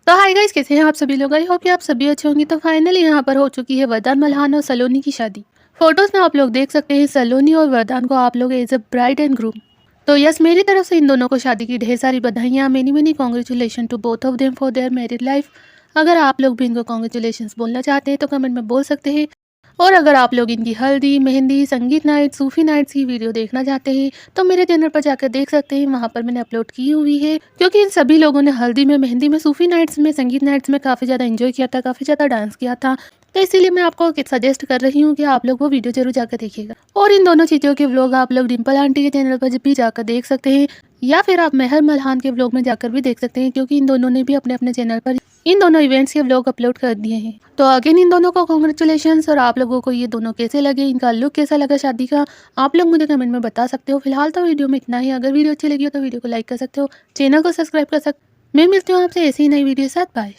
तो hi guys, कैसे हैं आप सभी लोग। आई होप कि आप सभी अच्छे होंगे। तो फाइनली यहाँ पर हो चुकी है वरदान मल्हान और सलोनी की शादी। फोटोज में आप लोग देख सकते हैं सलोनी और वरदान को आप लोग as a bride and groom. तो यस, मेरी तरफ से इन दोनों को शादी की ढेर सारी बधाइयाँ। Many many congratulation to both of them for their married life. अगर आप लोग भी इनको कॉन्ग्रेचुलेशन बोलना चाहते हैं तो कमेंट में बोल सकते हैं। और अगर आप लोग इनकी हल्दी, मेहंदी, संगीत नाइट, सूफी नाइट्स की वीडियो देखना चाहते हैं तो मेरे चैनल पर जाकर देख सकते हैं। वहाँ पर मैंने अपलोड की हुई है, क्योंकि इन सभी लोगों ने हल्दी में, मेहंदी में, सूफी नाइट्स में, संगीत नाइट्स में काफ़ी ज़्यादा एंजॉय किया था, काफ़ी ज़्यादा डांस किया था। तो इसीलिए मैं आपको सजेस्ट कर रही हूँ कि आप लोग वो वीडियो जरूर जाकर देखिएगा। और इन दोनों चीज़ों के व्लॉग आप लोग डिम्पल आंटी के चैनल पर भी जाकर देख सकते हैं, या फिर आप मेहर मल्हान के व्लॉग में जाकर भी देख सकते हैं, क्योंकि इन दोनों ने भी अपने अपने चैनल पर इन दोनों इवेंट्स के व्लॉग अपलोड कर दिए हैं। तो अगेन इन दोनों को कॉन्ग्रेचुलेशंस। और आप लोगों को ये दोनों कैसे लगे, इनका लुक कैसा लगा शादी का, आप लोग मुझे कमेंट में बता सकते हो। फिलहाल तो वीडियो में इतना ही। अगर वीडियो अच्छी लगी हो तो वीडियो को लाइक कर सकते हो, चैनल को सब्सक्राइब कर सकते हो। मैं मिलती हूँ आपसे ऐसी ही नई वीडियो के साथ। बाय।